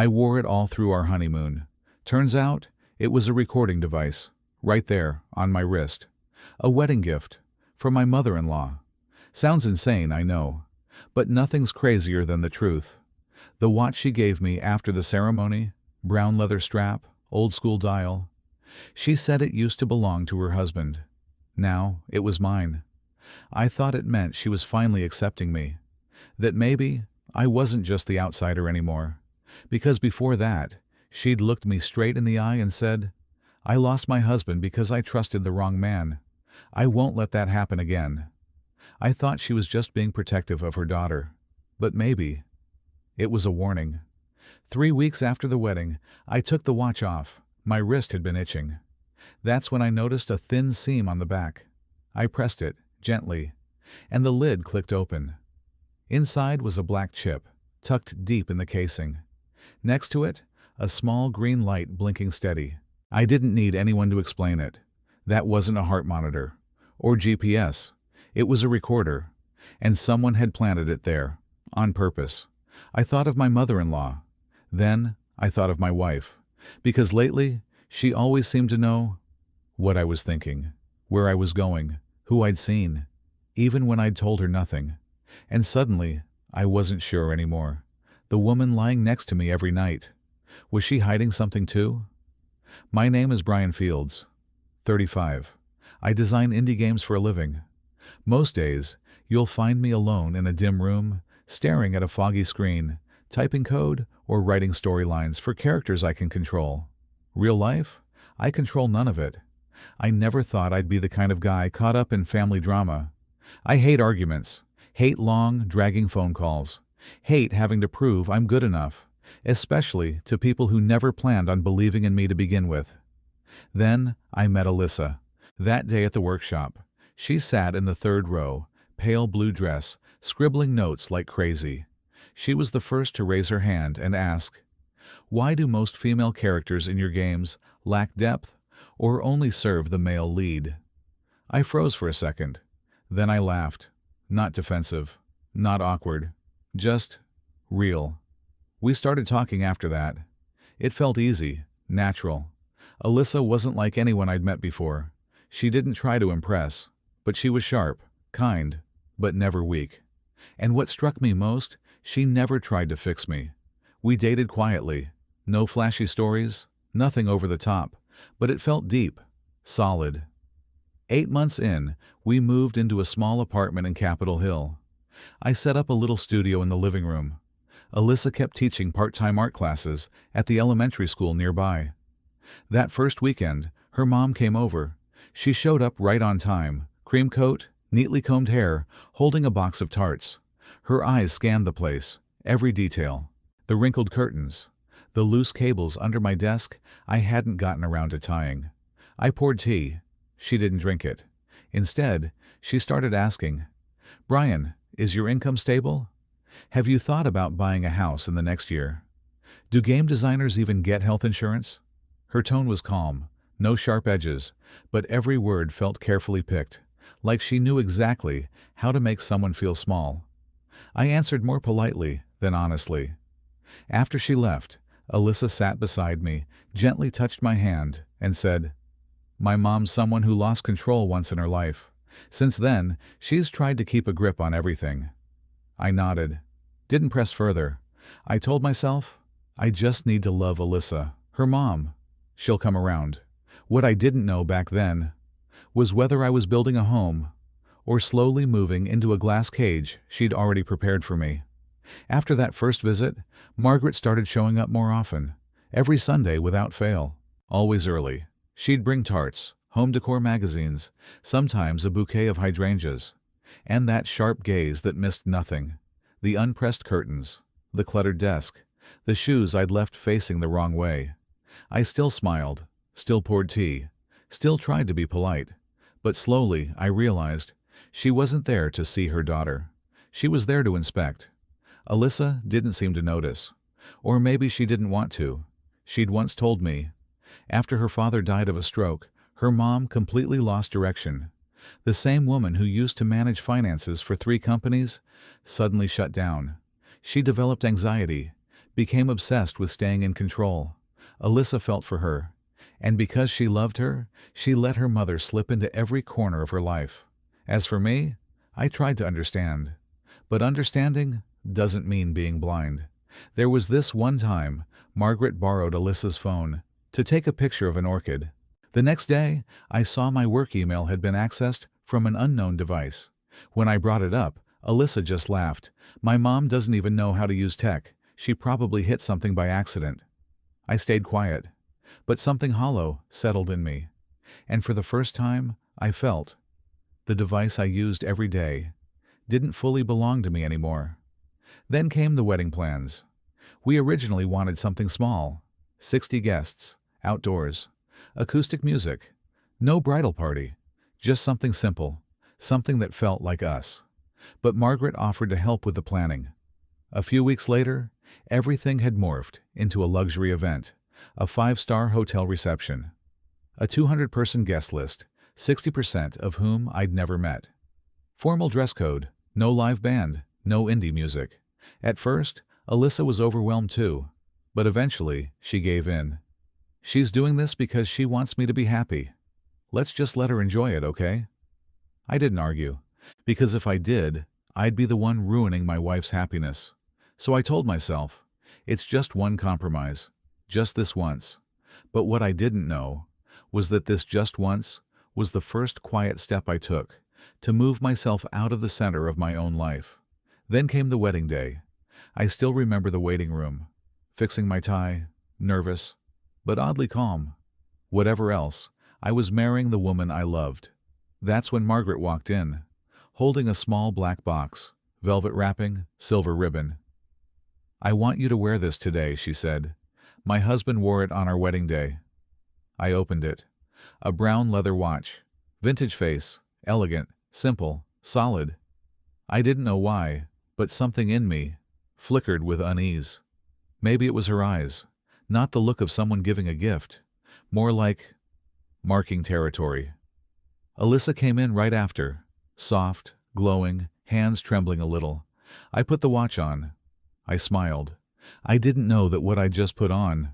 I wore it all through our honeymoon. Turns out, it was a recording device, right there, on my wrist. A wedding gift, from my mother-in-law. Sounds insane, I know, but nothing's crazier than the truth. The watch she gave me after the ceremony, brown leather strap, old school dial. She said it used to belong to her husband. Now, it was mine. I thought it meant she was finally accepting me. That maybe I wasn't just the outsider anymore. Because before that, she'd looked me straight in the eye and said, "I lost my husband because I trusted the wrong man. I won't let that happen again." I thought she was just being protective of her daughter. But maybe it was a warning. 3 weeks after the wedding, I took the watch off. My wrist had been itching. That's when I noticed a thin seam on the back. I pressed it, gently, and the lid clicked open. Inside was a black chip, tucked deep in the casing. Next to it, a small green light blinking steady. I didn't need anyone to explain it. That wasn't a heart monitor, or GPS. It was a recorder, and someone had planted it there, on purpose. I thought of my mother-in-law. Then I thought of my wife, because lately she always seemed to know what I was thinking, where I was going, who I'd seen, even when I'd told her nothing. And suddenly, I wasn't sure anymore. The woman lying next to me every night. Was she hiding something too? My name is Brian Fields, 35. I design indie games for a living. Most days, you'll find me alone in a dim room, staring at a foggy screen, typing code or writing storylines for characters I can control. Real life? I control none of it. I never thought I'd be the kind of guy caught up in family drama. I hate arguments, hate long, dragging phone calls, hate having to prove I'm good enough, especially to people who never planned on believing in me to begin with. Then I met Alyssa. That day at the workshop, she sat in the third row, pale blue dress, scribbling notes like crazy. She was the first to raise her hand and ask, "Why do most female characters in your games lack depth or only serve the male lead?" I froze for a second. Then I laughed. Not defensive, not awkward, just real. We started talking after that. It felt easy, natural. Alyssa wasn't like anyone I'd met before. She didn't try to impress, but she was sharp, kind, but never weak. And what struck me most, she never tried to fix me. We dated quietly. No flashy stories, nothing over the top, but it felt deep, solid. 8 months in, we moved into a small apartment in Capitol Hill. I set up a little studio in the living room. Alyssa kept teaching part-time art classes at the elementary school nearby. That first weekend, her mom came over. She showed up right on time, cream coat, neatly combed hair, holding a box of tarts. Her eyes scanned the place, every detail. The wrinkled curtains, the loose cables under my desk I hadn't gotten around to tying. I poured tea. She didn't drink it. Instead, she started asking, "Brian, is your income stable? Have you thought about buying a house in the next year? Do game designers even get health insurance?" Her tone was calm, no sharp edges, but every word felt carefully picked, like she knew exactly how to make someone feel small. I answered more politely than honestly. After she left, Alyssa sat beside me, gently touched my hand, and said, "My mom's someone who lost control once in her life. Since then, she's tried to keep a grip on everything." I nodded. Didn't press further. I told myself, I just need to love Alyssa, her mom. She'll come around. What I didn't know back then was whether I was building a home or slowly moving into a glass cage she'd already prepared for me. After that first visit, Margaret started showing up more often, every Sunday without fail, always early. She'd bring tarts, home decor magazines, sometimes a bouquet of hydrangeas, and that sharp gaze that missed nothing. The unpressed curtains, the cluttered desk, the shoes I'd left facing the wrong way. I still smiled, still poured tea, still tried to be polite, but slowly I realized she wasn't there to see her daughter. She was there to inspect. Alyssa didn't seem to notice, or maybe she didn't want to. She'd once told me, after her father died of a stroke, her mom completely lost direction. The same woman who used to manage finances for 3 companies suddenly shut down. She developed anxiety, became obsessed with staying in control. Alyssa felt for her, and because she loved her, she let her mother slip into every corner of her life. As for me, I tried to understand. But understanding doesn't mean being blind. There was this one time Margaret borrowed Alyssa's phone to take a picture of an orchid. The next day, I saw my work email had been accessed from an unknown device. When I brought it up, Alyssa just laughed. My mom doesn't even know how to use tech. She probably hit something by accident. I stayed quiet, but something hollow settled in me. And for the first time, I felt the device I used every day didn't fully belong to me anymore. Then came the wedding plans. We originally wanted something small, 60 guests, outdoors, acoustic music, no bridal party, just something simple, something that felt like us. But Margaret offered to help with the planning. A few weeks later, everything had morphed into a luxury event, a 5-star hotel reception, a 200-person guest list, 60% of whom I'd never met. Formal dress code, no live band, no indie music. At first, Alyssa was overwhelmed too, but eventually she gave in. She's doing this because she wants me to be happy. Let's just let her enjoy it, okay? I didn't argue, because if I did, I'd be the one ruining my wife's happiness. So I told myself, it's just one compromise, just this once. But what I didn't know was that this just once was the first quiet step I took to move myself out of the center of my own life. Then came the wedding day. I still remember the waiting room, fixing my tie, nervous, but oddly calm. Whatever else, I was marrying the woman I loved. That's when Margaret walked in, holding a small black box, velvet wrapping, silver ribbon. "I want you to wear this today," she said. "My husband wore it on our wedding day." I opened it. A brown leather watch, vintage face, elegant, simple, solid. I didn't know why, but something in me flickered with unease. Maybe it was her eyes, not the look of someone giving a gift, more like marking territory. Alyssa came in right after, soft, glowing, hands trembling a little. I put the watch on. I smiled. I didn't know that what I just put on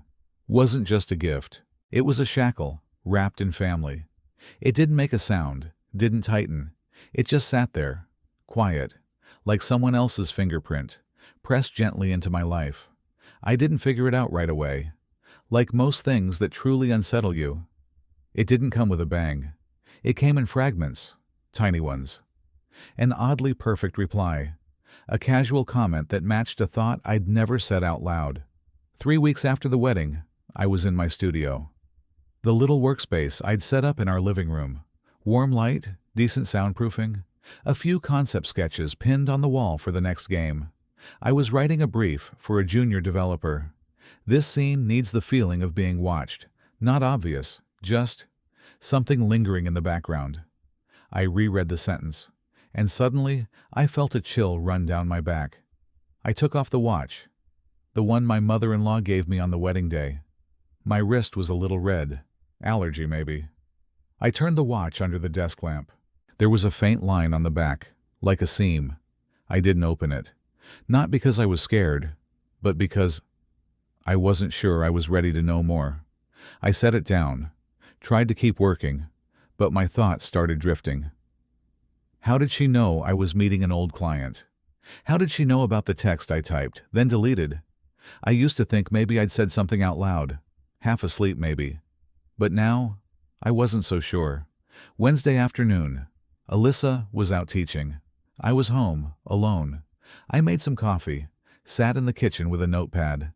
wasn't just a gift. It was a shackle, wrapped in family. It didn't make a sound, didn't tighten. It just sat there, quiet, like someone else's fingerprint, pressed gently into my life. I didn't figure it out right away. Like most things that truly unsettle you, it didn't come with a bang. It came in fragments, tiny ones. An oddly perfect reply, a casual comment that matched a thought I'd never said out loud. 3 weeks after the wedding, I was in my studio. The little workspace I'd set up in our living room. Warm light, decent soundproofing, a few concept sketches pinned on the wall for the next game. I was writing a brief for a junior developer. This scene needs the feeling of being watched, not obvious, just something lingering in the background. I reread the sentence, and suddenly I felt a chill run down my back. I took off the watch, the one my mother-in-law gave me on the wedding day. My wrist was a little red, allergy maybe. I turned the watch under the desk lamp. There was a faint line on the back, like a seam. I didn't open it, not because I was scared, but because I wasn't sure I was ready to know more. I set it down, tried to keep working, but my thoughts started drifting. How did she know I was meeting an old client? How did she know about the text I typed, then deleted? I used to think maybe I'd said something out loud, half asleep maybe. But now, I wasn't so sure. Wednesday afternoon, Alyssa was out teaching. I was home, alone. I made some coffee, sat in the kitchen with a notepad,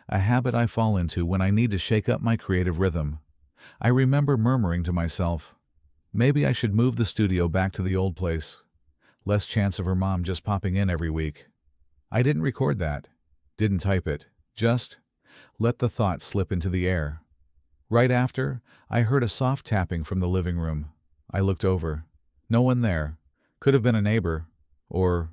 a habit I fall into when I need to shake up my creative rhythm. I remember murmuring to myself, maybe I should move the studio back to the old place. Less chance of her mom just popping in every week. I didn't record that, didn't type it, just let the thought slip into the air. Right after, I heard a soft tapping from the living room. I looked over. No one there. Could have been a neighbor, or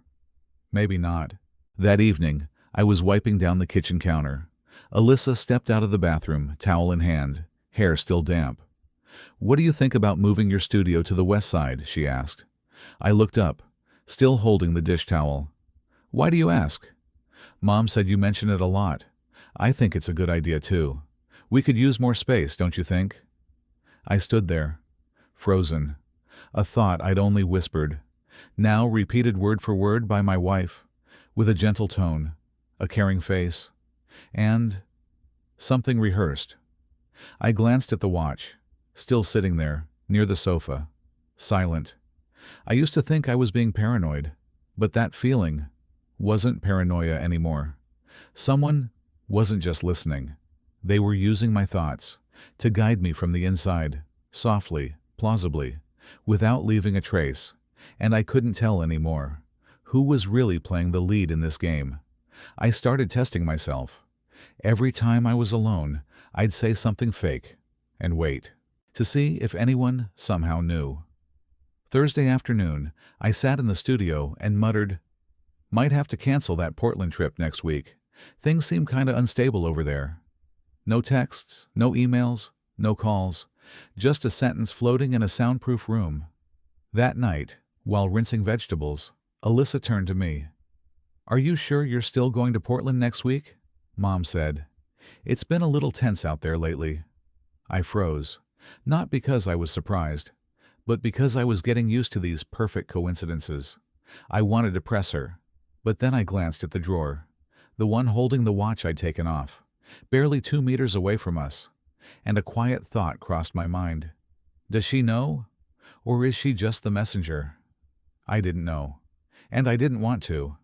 maybe not. That evening, I was wiping down the kitchen counter. Alyssa stepped out of the bathroom, towel in hand, hair still damp. "What do you think about moving your studio to the west side?" she asked. I looked up, still holding the dish towel. "Why do you ask?" "Mom said you mention it a lot. I think it's a good idea too. We could use more space, don't you think? I stood there, frozen. A thought I'd only whispered, now repeated word for word by my wife, with a gentle tone, a caring face, and something rehearsed. I glanced at the watch, still sitting there, near the sofa, silent. I used to think I was being paranoid, but that feeling wasn't paranoia anymore. Someone wasn't just listening. They were using my thoughts to guide me from the inside, softly, plausibly, without leaving a trace, and I couldn't tell anymore who was really playing the lead in this game. I started testing myself. Every time I was alone, I'd say something fake and wait to see if anyone somehow knew. Thursday afternoon, I sat in the studio and muttered, "Might have to cancel that Portland trip next week. Things seem kinda unstable over there." No texts, no emails, no calls, just a sentence floating in a soundproof room. That night, while rinsing vegetables, Alyssa turned to me. "Are you sure you're still going to Portland next week?" Mom said. "It's been a little tense out there lately." I froze, not because I was surprised, but because I was getting used to these perfect coincidences. I wanted to press her, but then I glanced at the drawer, the one holding the watch I'd taken off, barely 2 meters away from us, and a quiet thought crossed my mind. Does she know? Or is she just the messenger? I didn't know, and I didn't want to,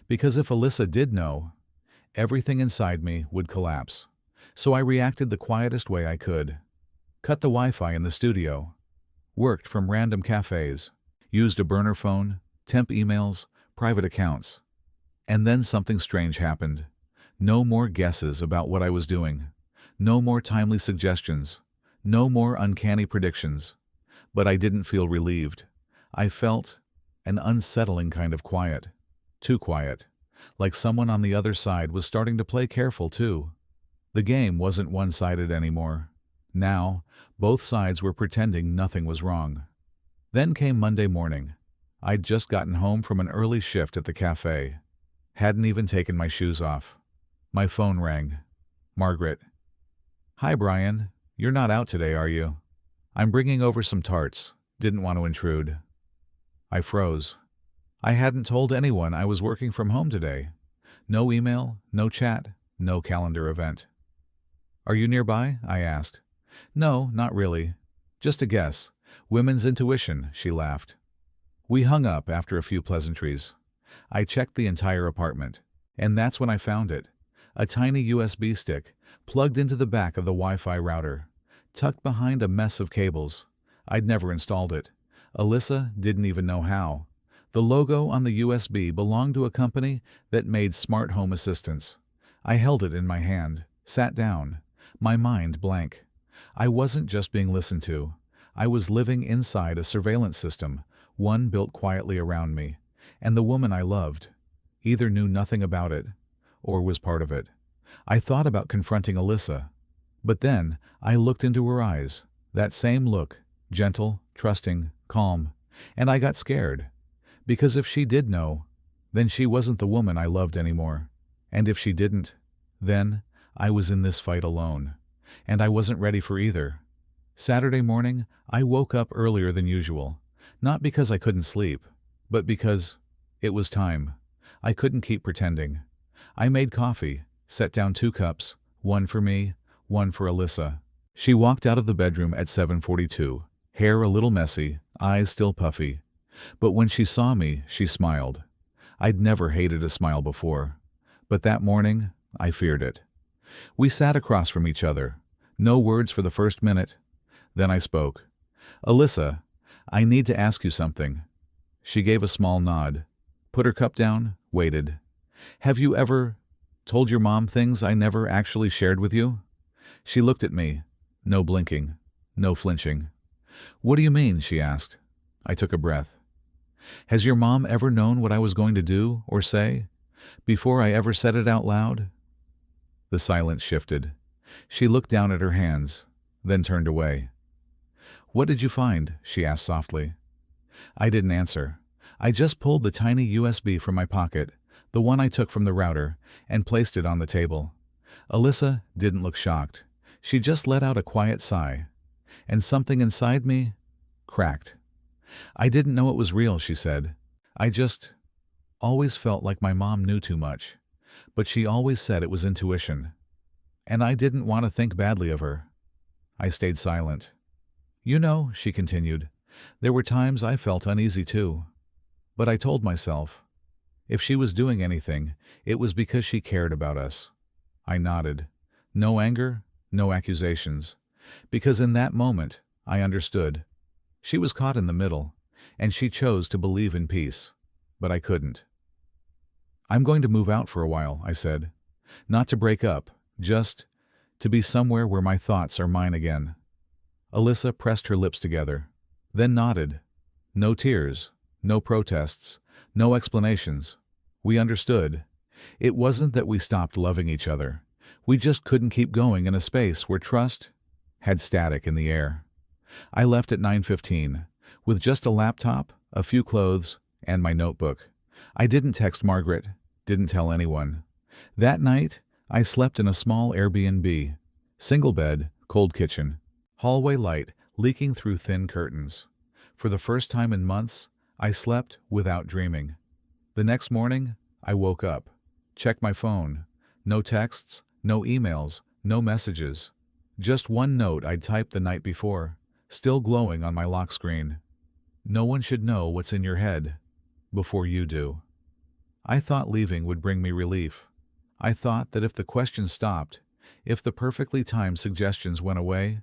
because if Alyssa did know, everything inside me would collapse. So I reacted the quietest way I could. Cut the Wi-Fi in the studio. Worked from random cafes. Used a burner phone, temp emails, private accounts. And then something strange happened. No more guesses about what I was doing. No more timely suggestions. No more uncanny predictions. But I didn't feel relieved. I felt an unsettling kind of quiet. Too quiet. Like someone on the other side was starting to play careful too. The game wasn't one-sided anymore. Now, both sides were pretending nothing was wrong. Then came Monday morning. I'd just gotten home from an early shift at the cafe. Hadn't even taken my shoes off. My phone rang. Margaret. "Hi, Brian. You're not out today, are you?" "I'm bringing over some tarts. Didn't want to intrude." I froze. I hadn't told anyone I was working from home today. No email, no chat, no calendar event. "Are you nearby?" I asked. "No, not really. Just a guess. Women's intuition," she laughed. We hung up after a few pleasantries. I checked the entire apartment, and that's when I found it. A tiny USB stick, plugged into the back of the Wi-Fi router, tucked behind a mess of cables. I'd never installed it. Alyssa didn't even know how. The logo on the USB belonged to a company that made smart home assistants. I held it in my hand, sat down, my mind blank. I wasn't just being listened to. I was living inside a surveillance system, one built quietly around me, and the woman I loved either knew nothing about it or was part of it. I thought about confronting Alyssa, but then I looked into her eyes, that same look, gentle, trusting, calm, and I got scared. Because if she did know, then she wasn't the woman I loved anymore. And if she didn't, then I was in this fight alone. And I wasn't ready for either. Saturday morning, I woke up earlier than usual. Not because I couldn't sleep, but because it was time. I couldn't keep pretending. I made coffee, set down 2 cups, one for me, one for Alyssa. She walked out of the bedroom at 7:42, hair a little messy, eyes still puffy. But when she saw me, she smiled. I'd never hated a smile before, but that morning, I feared it. We sat across from each other. No words for the first minute. Then I spoke. "Alyssa, I need to ask you something." She gave a small nod, put her cup down, waited. "Have you ever told your mom things I never actually shared with you?" She looked at me. No blinking, no flinching. "What do you mean?" she asked. I took a breath. "Has your mom ever known what I was going to do or say, before I ever said it out loud?" The silence shifted. She looked down at her hands, then turned away. "What did you find?" she asked softly. I didn't answer. I just pulled the tiny USB from my pocket, the one I took from the router, and placed it on the table. Alyssa didn't look shocked. She just let out a quiet sigh, and something inside me cracked. I didn't know it was real, she said. I just always felt like my mom knew too much, but she always said it was intuition. And I didn't want to think badly of her. I stayed silent. You know, she continued, there were times I felt uneasy too. But I told myself, if she was doing anything, it was because she cared about us. I nodded. No anger, no accusations. Because in that moment, I understood. She was caught in the middle, and she chose to believe in peace. But I couldn't. I'm going to move out for a while, I said. Not to break up, just to be somewhere where my thoughts are mine again. Alyssa pressed her lips together, then nodded. No tears, no protests, no explanations. We understood. It wasn't that we stopped loving each other. We just couldn't keep going in a space where trust had static in the air. I left at 9:15, with just a laptop, a few clothes, and my notebook. I didn't text Margaret, didn't tell anyone. That night, I slept in a small Airbnb. Single bed, cold kitchen. Hallway light leaking through thin curtains. For the first time in months, I slept without dreaming. The next morning, I woke up, checked my phone. No texts, no emails, no messages. Just one note I'd typed the night before, still glowing on my lock screen. No one should know what's in your head before you do. I thought leaving would bring me relief. I thought that if the questions stopped, if the perfectly timed suggestions went away,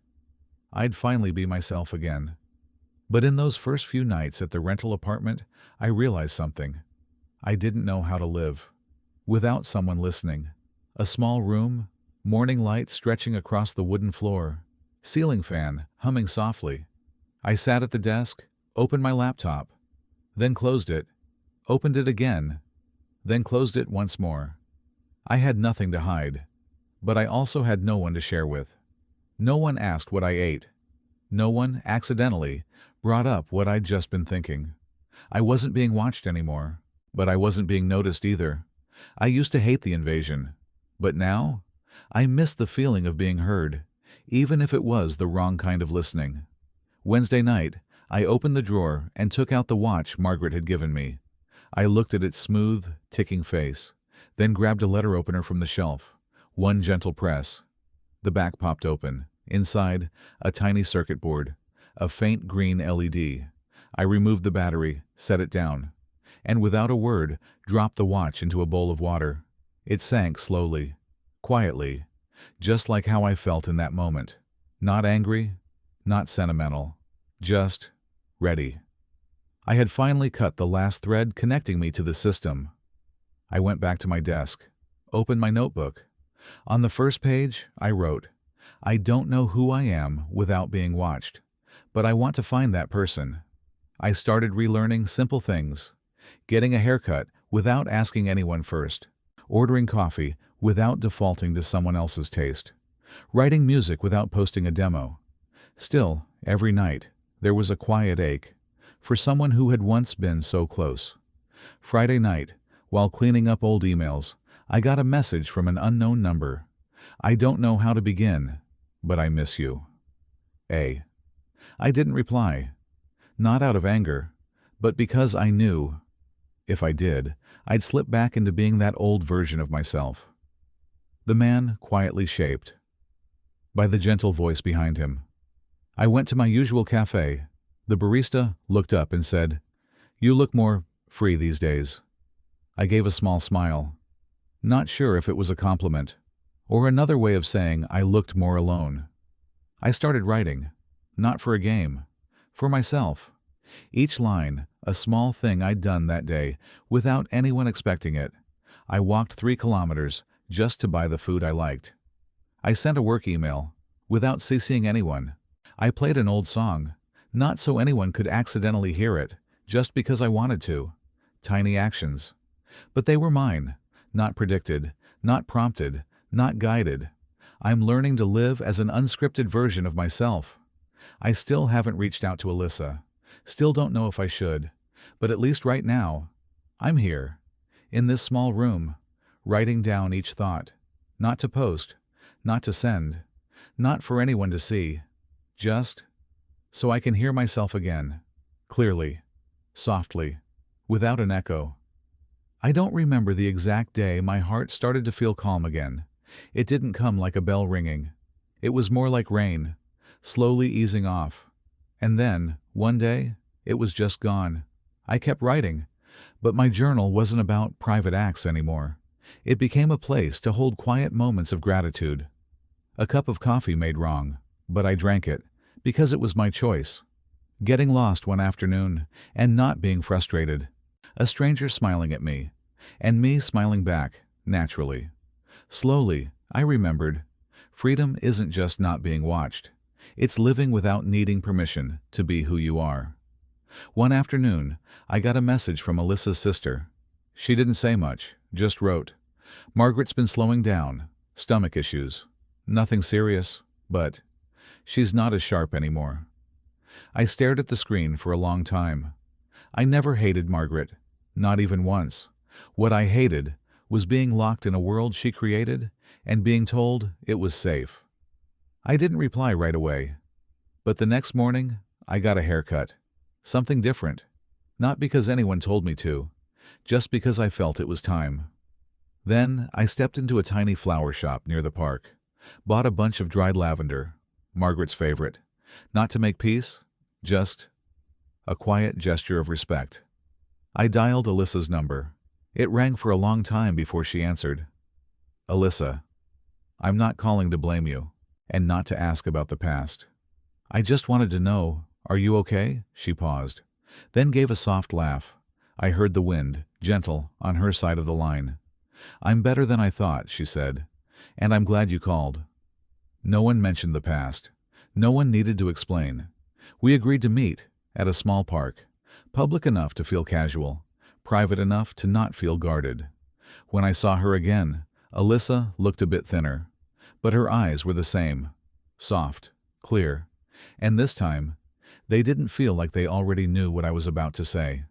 I'd finally be myself again. But in those first few nights at the rental apartment, I realized something. I didn't know how to live without someone listening. A small room, morning light stretching across the wooden floor, ceiling fan humming softly. I sat at the desk, opened my laptop, then closed it, opened it again, then closed it once more. I had nothing to hide, but I also had no one to share with. No one asked what I ate. No one, accidentally, brought up what I'd just been thinking. I wasn't being watched anymore, but I wasn't being noticed either. I used to hate the invasion, but now, I missed the feeling of being heard, even if it was the wrong kind of listening. Wednesday night, I opened the drawer and took out the watch Margaret had given me. I looked at its smooth, ticking face, then grabbed a letter opener from the shelf. One gentle press. The back popped open. Inside, a tiny circuit board, a faint green LED. I removed the battery, set it down, and without a word, dropped the watch into a bowl of water. It sank slowly, quietly, just like how I felt in that moment. Not angry, not sentimental, just ready. I had finally cut the last thread connecting me to the system. I went back to my desk, opened my notebook. On the first page, I wrote, I don't know who I am without being watched, but I want to find that person. I started relearning simple things, getting a haircut without asking anyone first, ordering coffee without defaulting to someone else's taste, writing music without posting a demo. Still, every night, there was a quiet ache for someone who had once been so close. Friday night, while cleaning up old emails, I got a message from an unknown number. I don't know how to begin, but I miss you. A. I didn't reply, not out of anger, but because I knew, if I did, I'd slip back into being that old version of myself. The man quietly shaped by the gentle voice behind him. I went to my usual cafe. The barista looked up and said, You look more free these days. I gave a small smile, not sure if it was a compliment or another way of saying I looked more alone. I started writing, not for a game, for myself. Each line, a small thing I'd done that day without anyone expecting it. I walked 3 kilometers just to buy the food I liked. I sent a work email without CCing anyone. I played an old song, not so anyone could accidentally hear it, just because I wanted to. Tiny actions. But they were mine, not predicted, not prompted, not guided. I'm learning to live as an unscripted version of myself. I still haven't reached out to Alyssa. Still don't know if I should. But at least right now, I'm here, in this small room, writing down each thought. Not to post, not to send, not for anyone to see, just so I can hear myself again, clearly, softly, without an echo. I don't remember the exact day my heart started to feel calm again. It didn't come like a bell ringing. It was more like rain, slowly easing off. And then, one day, it was just gone. I kept writing, but my journal wasn't about private acts anymore. It became a place to hold quiet moments of gratitude. A cup of coffee made wrong, but I drank it, because it was my choice. Getting lost one afternoon, and not being frustrated. A stranger smiling at me, and me smiling back, naturally. Slowly, I remembered, freedom isn't just not being watched. It's living without needing permission to be who you are. One afternoon, I got a message from Alyssa's sister. She didn't say much, just wrote, "Margaret's been slowing down, stomach issues. Nothing serious, but she's not as sharp anymore." I stared at the screen for a long time. I never hated Margaret, not even once. What I hated was being locked in a world she created and being told it was safe. I didn't reply right away, but the next morning I got a haircut. Something different. Not because anyone told me to, just because I felt it was time. Then I stepped into a tiny flower shop near the park, bought a bunch of dried lavender, Margaret's favorite, not to make peace, just a quiet gesture of respect. I dialed Alyssa's number. It rang for a long time before she answered. "Alyssa, I'm not calling to blame you, and not to ask about the past. I just wanted to know, are you okay?" She paused, then gave a soft laugh. I heard the wind, gentle, on her side of the line. "I'm better than I thought," she said, "and I'm glad you called." No one mentioned the past. No one needed to explain. We agreed to meet at a small park, public enough to feel casual, private enough to not feel guarded. When I saw her again, Alyssa looked a bit thinner, but her eyes were the same, soft, clear, and this time, they didn't feel like they already knew what I was about to say.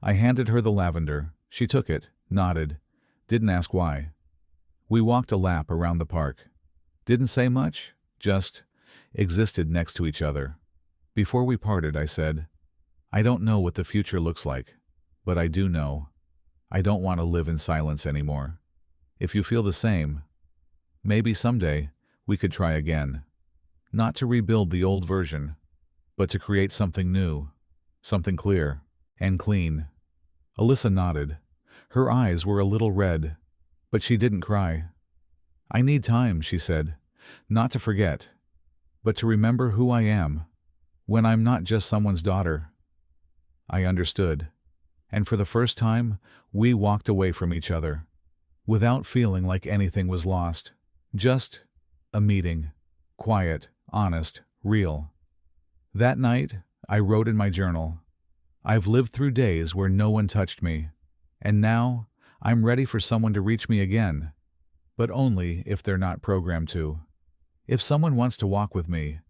I handed her the lavender. She took it, nodded, didn't ask why. We walked a lap around the park. Didn't say much, just existed next to each other. Before we parted, I said, "I don't know what the future looks like, but I do know I don't want to live in silence anymore. If you feel the same, maybe someday we could try again. Not to rebuild the old version, but to create something new, something clear and clean." Alyssa nodded. Her eyes were a little red, but she didn't cry. "I need time," she said, "not to forget, but to remember who I am, when I'm not just someone's daughter." I understood, and for the first time, we walked away from each other, without feeling like anything was lost. Just a meeting, quiet, honest, real. That night, I wrote in my journal, "I've lived through days where no one touched me, and now I'm ready for someone to reach me again, but only if they're not programmed to. If someone wants to walk with me,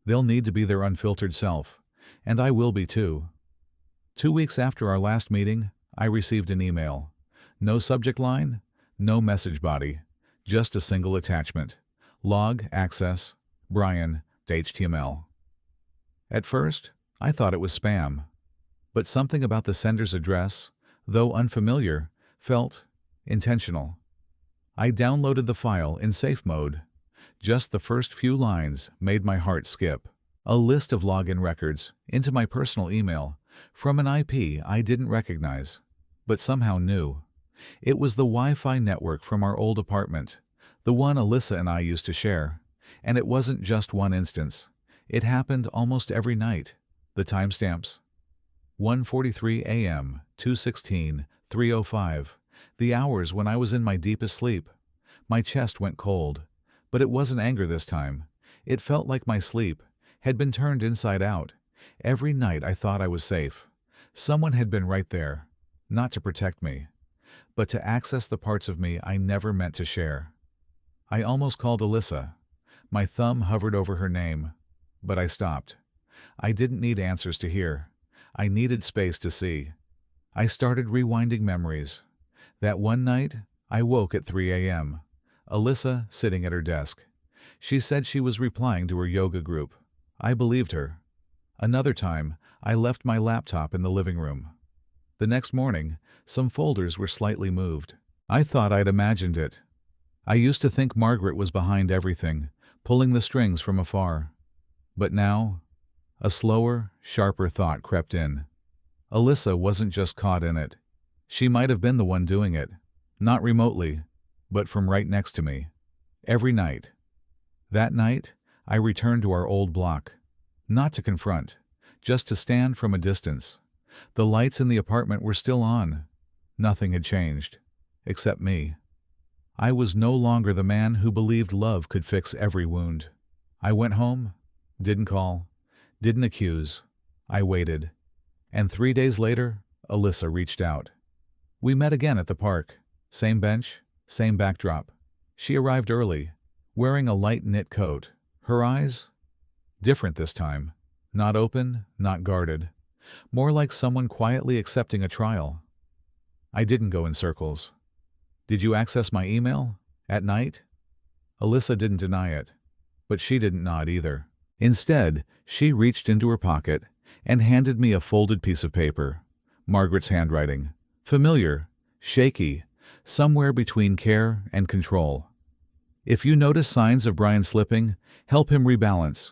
they'll need to be their unfiltered self, and I will be too." 2 weeks after our last meeting, I received an email. No subject line, no message body, just a single attachment. Log access, Brian.html. At first, I thought it was spam, but something about the sender's address, though unfamiliar, felt intentional. I downloaded the file in safe mode. Just the first few lines made my heart skip. A list of login records into my personal email from an IP I didn't recognize, but somehow knew. It was the Wi-Fi network from our old apartment, the one Alyssa and I used to share. And it wasn't just one instance. It happened almost every night. The timestamps: 1:43 a.m., 2:16, 3:05. The hours when I was in my deepest sleep. My chest went cold, but it wasn't anger this time. It felt like my sleep had been turned inside out. Every night I thought I was safe. Someone had been right there, not to protect me, but to access the parts of me I never meant to share. I almost called Alyssa. My thumb hovered over her name, but I stopped. I didn't need answers to hear. I needed space to see. I started rewinding memories. That one night, I woke at 3 a.m. Alyssa sitting at her desk. She said she was replying to her yoga group. I believed her. Another time, I left my laptop in the living room. The next morning, some folders were slightly moved. I thought I'd imagined it. I used to think Margaret was behind everything, pulling the strings from afar. But now, a slower, sharper thought crept in. Alyssa wasn't just caught in it. She might have been the one doing it, not remotely, but from right next to me. Every night. That night, I returned to our old block. Not to confront, just to stand from a distance. The lights in the apartment were still on. Nothing had changed, except me. I was no longer the man who believed love could fix every wound. I went home, didn't call, didn't accuse. I waited. And 3 days later, Alyssa reached out. We met again at the park. Same bench, same backdrop. She arrived early, wearing a light knit coat. Her eyes? Different this time. Not open, not guarded. More like someone quietly accepting a trial. I didn't go in circles. Did you access my email? At night? Alyssa didn't deny it, but she didn't nod either. Instead, she reached into her pocket and handed me a folded piece of paper. Margaret's handwriting. Familiar, shaky, somewhere between care and control. If you notice signs of Brian slipping, help him rebalance.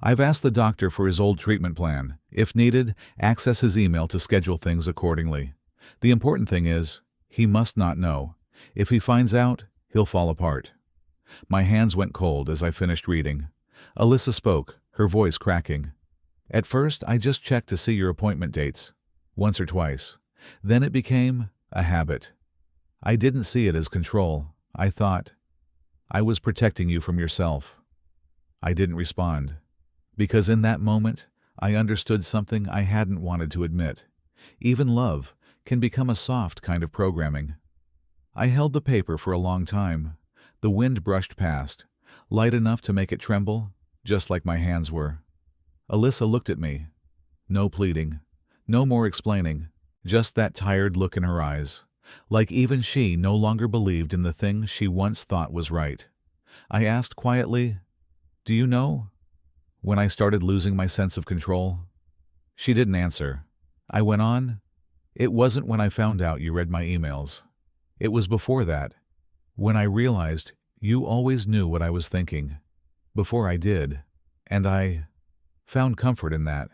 I've asked the doctor for his old treatment plan. If needed, access his email to schedule things accordingly. The important thing is, he must not know. If he finds out, he'll fall apart. My hands went cold as I finished reading. Alyssa spoke, her voice cracking. At first, I just checked to see your appointment dates. Once or twice. Then it became a habit. I didn't see it as control. I thought I was protecting you from yourself. I didn't respond. Because in that moment, I understood something I hadn't wanted to admit. Even love can become a soft kind of programming. I held the paper for a long time. The wind brushed past, light enough to make it tremble, just like my hands were. Alyssa looked at me. No pleading, no more explaining, just that tired look in her eyes, like even she no longer believed in the thing she once thought was right. I asked quietly, "Do you know when I started losing my sense of control?" She didn't answer. I went on, "It wasn't when I found out you read my emails. It was before that, when I realized you always knew what I was thinking. Before I did, and I found comfort in that."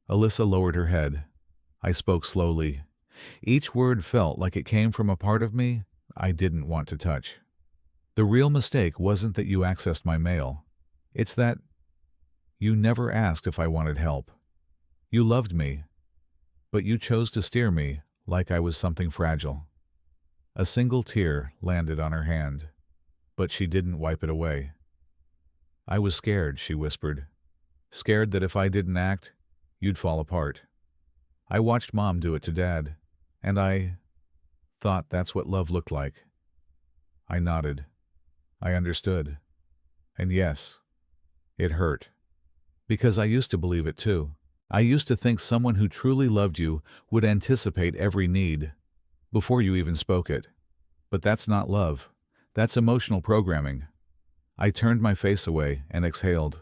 Alyssa lowered her head. I spoke slowly. Each word felt like it came from a part of me I didn't want to touch. "The real mistake wasn't that you accessed my mail. It's that you never asked if I wanted help. You loved me, but you chose to steer me like I was something fragile." A single tear landed on her hand, but she didn't wipe it away. "I was scared," she whispered. "Scared that if I didn't act, you'd fall apart. I watched Mom do it to Dad, and I thought that's what love looked like." I nodded. I understood. And yes, it hurt. Because I used to believe it too. I used to think someone who truly loved you would anticipate every need before you even spoke it. But that's not love. That's emotional programming. I turned my face away and exhaled.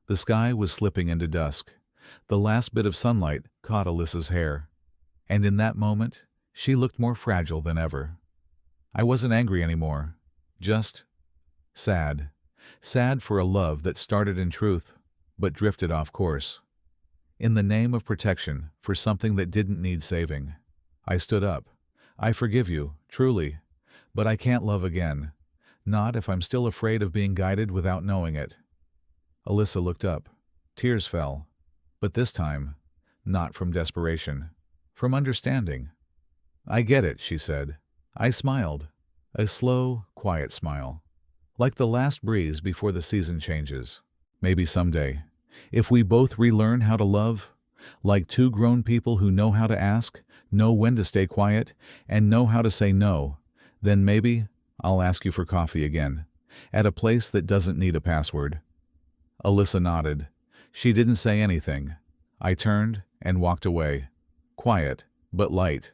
The sky was slipping into dusk. The last bit of sunlight caught Alyssa's hair. And in that moment, she looked more fragile than ever. I wasn't angry anymore. Just sad. Sad for a love that started in truth, but drifted off course. In the name of protection for something that didn't need saving. I stood up. "I forgive you, truly, but I can't love again. Not if I'm still afraid of being guided without knowing it." Alyssa looked up. Tears fell. But this time, not from desperation. From understanding. "I get it," she said. I smiled. A slow, quiet smile. Like the last breeze before the season changes. Maybe someday, if we both relearn how to love, like two grown people who know how to ask, know when to stay quiet, and know how to say no, then maybe I'll ask you for coffee again, at a place that doesn't need a password. Alyssa nodded. She didn't say anything. I turned and walked away. Quiet, but light.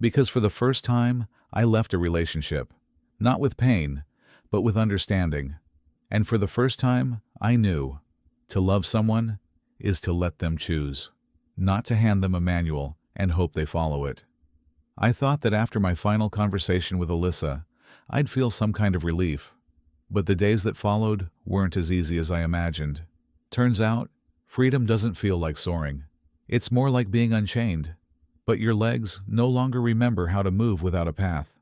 Because for the first time, I left a relationship. Not with pain, but with understanding. And for the first time, I knew to love someone is to let them choose, not to hand them a manual and hope they follow it. I thought that after my final conversation with Alyssa, I'd feel some kind of relief, but the days that followed weren't as easy as I imagined. Turns out, freedom doesn't feel like soaring. It's more like being unchained, but your legs no longer remember how to move without a path.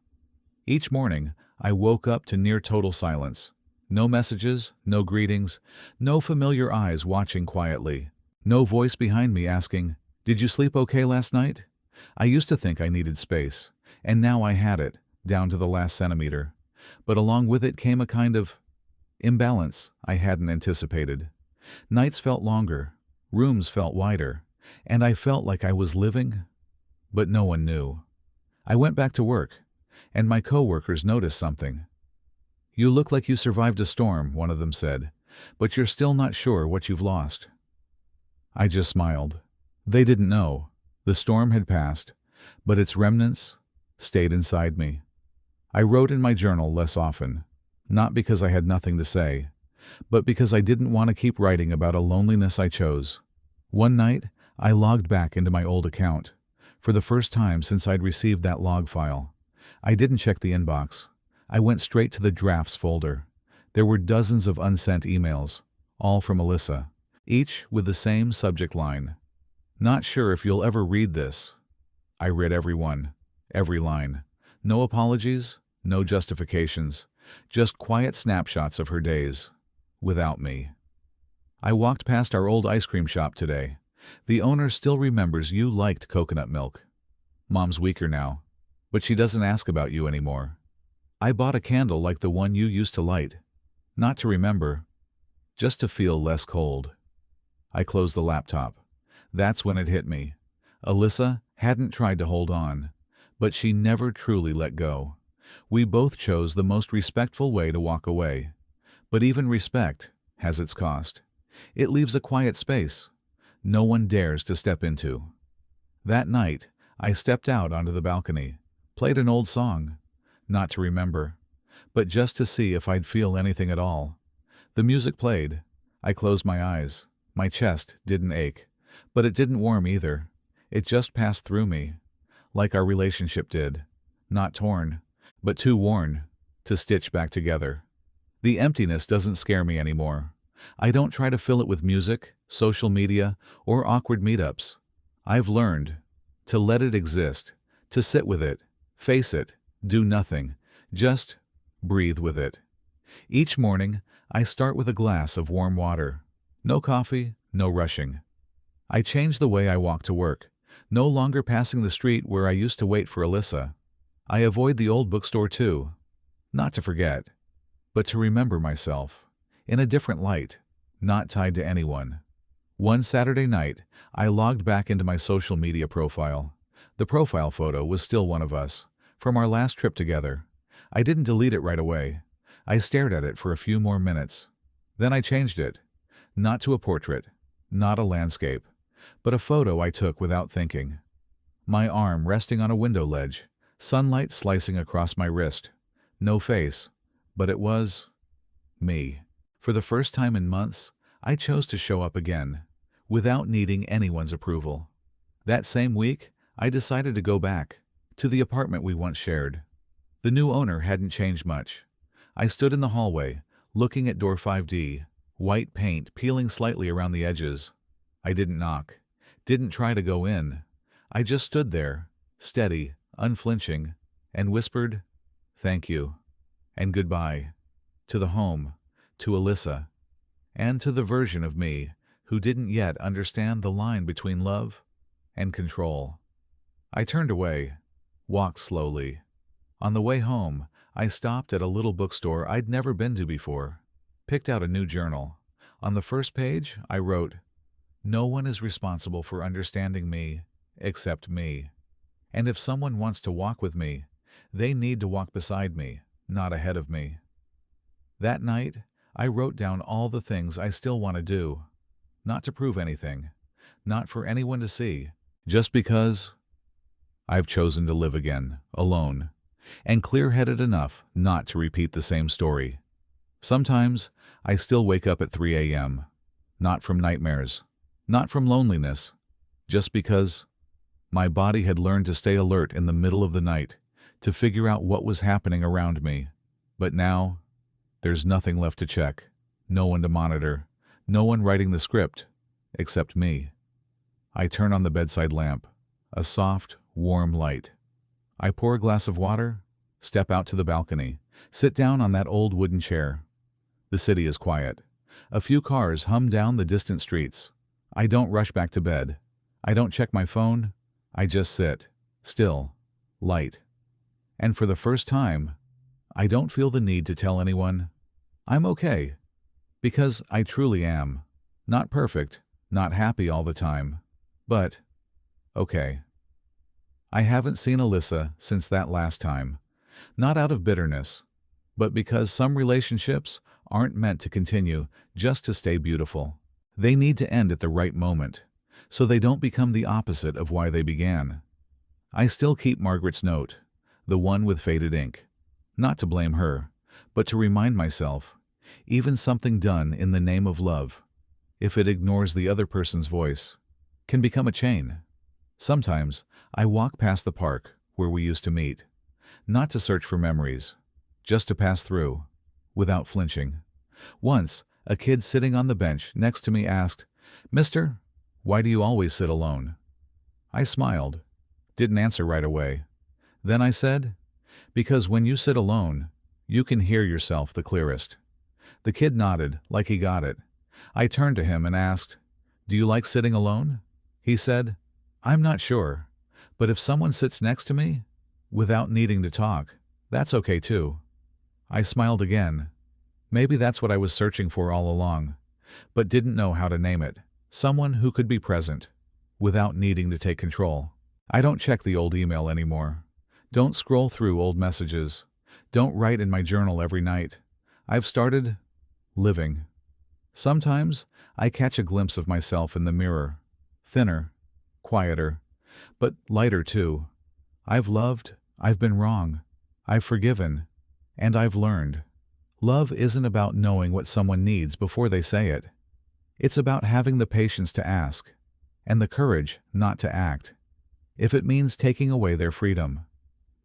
Each morning, I woke up to near total silence. No messages, no greetings, no familiar eyes watching quietly, no voice behind me asking, "Did you sleep okay last night?" I used to think I needed space, and now I had it, down to the last centimeter. But along with it came a kind of imbalance I hadn't anticipated. Nights felt longer, rooms felt wider, and I felt like I was living, but no one knew. I went back to work, and my coworkers noticed something. "You look like you survived a storm," one of them said, "but you're still not sure what you've lost." I just smiled. They didn't know. The storm had passed, but its remnants stayed inside me. I wrote in my journal less often, not because I had nothing to say, but because I didn't want to keep writing about a loneliness I chose. One night, I logged back into my old account, for the first time since I'd received that log file. I didn't check the inbox. I went straight to the drafts folder. There were dozens of unsent emails, all from Alyssa, each with the same subject line. "Not sure if you'll ever read this." I read every one, every line. No apologies, no justifications, just quiet snapshots of her days, without me. "I walked past our old ice cream shop today. The owner still remembers you liked coconut milk. Mom's weaker now, but she doesn't ask about you anymore. I bought a candle like the one you used to light. Not to remember, just to feel less cold." I closed the laptop. That's when it hit me. Alyssa hadn't tried to hold on, but she never truly let go. We both chose the most respectful way to walk away. But even respect has its cost. It leaves a quiet space no one dares to step into. That night, I stepped out onto the balcony, played an old song, not to remember, but just to see if I'd feel anything at all. The music played. I closed my eyes. My chest didn't ache, but it didn't warm either. It just passed through me, like our relationship did. Not torn, but too worn to stitch back together. The emptiness doesn't scare me anymore. I don't try to fill it with music, social media, or awkward meetups. I've learned to let it exist, to sit with it, face it, do nothing, just breathe with it. Each morning, I start with a glass of warm water. No coffee, no rushing. I change the way I walk to work, no longer passing the street where I used to wait for Alyssa. I avoid the old bookstore too, not to forget, but to remember myself, in a different light, not tied to anyone. One Saturday night, I logged back into my social media profile. The profile photo was still one of us, from our last trip together. I didn't delete it right away. I stared at it for a few more minutes. Then I changed it, not to a portrait, not a landscape, but a photo I took without thinking. My arm resting on a window ledge, sunlight slicing across my wrist. No face, but it was me. For the first time in months, I chose to show up again, without needing anyone's approval. That same week, I decided to go back, to the apartment we once shared. The new owner hadn't changed much. I stood in the hallway, looking at door 5D, white paint peeling slightly around the edges. I didn't knock, didn't try to go in. I just stood there, steady, unflinching, and whispered, "Thank you," and goodbye, to the home, to Alyssa, and to the version of me who didn't yet understand the line between love and control. I turned away, walked slowly. On the way home, I stopped at a little bookstore I'd never been to before, picked out a new journal. On the first page, I wrote, "No one is responsible for understanding me except me. And if someone wants to walk with me, they need to walk beside me, not ahead of me." That night, I wrote down all the things I still want to do, not to prove anything, not for anyone to see, just because I've chosen to live again, alone, and clear-headed enough not to repeat the same story. Sometimes I still wake up at 3 a.m., not from nightmares, not from loneliness, just because my body had learned to stay alert in the middle of the night to figure out what was happening around me. But now, there's nothing left to check, no one to monitor, no one writing the script, except me. I turn on the bedside lamp, a soft, warm light. I pour a glass of water, step out to the balcony, sit down on that old wooden chair. The city is quiet. A few cars hum down the distant streets. I don't rush back to bed. I don't check my phone. I just sit, still, light. And for the first time, I don't feel the need to tell anyone, I'm okay, because I truly am. Not perfect, not happy all the time, but okay. I haven't seen Alyssa since that last time, not out of bitterness, but because some relationships aren't meant to continue just to stay beautiful. They need to end at the right moment, so they don't become the opposite of why they began. I still keep Margaret's note, the one with faded ink. Not to blame her, but to remind myself, even something done in the name of love, if it ignores the other person's voice, can become a chain. Sometimes I walk past the park where we used to meet, not to search for memories, just to pass through, without flinching. Once, a kid sitting on the bench next to me asked, "Mister, why do you always sit alone?" I smiled, didn't answer right away. Then I said, "Because when you sit alone, you can hear yourself the clearest." The kid nodded, like he got it. I turned to him and asked, "Do you like sitting alone?" He said, "I'm not sure, but if someone sits next to me, without needing to talk, that's okay too." I smiled again. Maybe that's what I was searching for all along, but didn't know how to name it. Someone who could be present, without needing to take control. I don't check the old email anymore. Don't scroll through old messages. Don't write in my journal every night. I've started living. Sometimes I catch a glimpse of myself in the mirror. Thinner, quieter, but lighter too. I've loved, I've been wrong, I've forgiven, and I've learned. Love isn't about knowing what someone needs before they say it. It's about having the patience to ask, and the courage not to act, if it means taking away their freedom.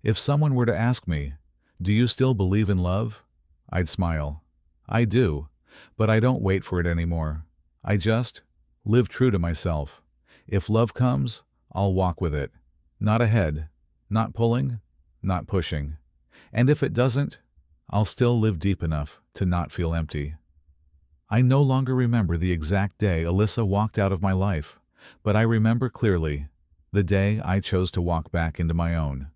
If someone were to ask me, "Do you still believe in love?" I'd smile. I do, but I don't wait for it anymore. I just live true to myself. If love comes, I'll walk with it. Not ahead, not pulling, not pushing. And if it doesn't, I'll still live deep enough to not feel empty. I no longer remember the exact day Alyssa walked out of my life, but I remember clearly the day I chose to walk back into my own.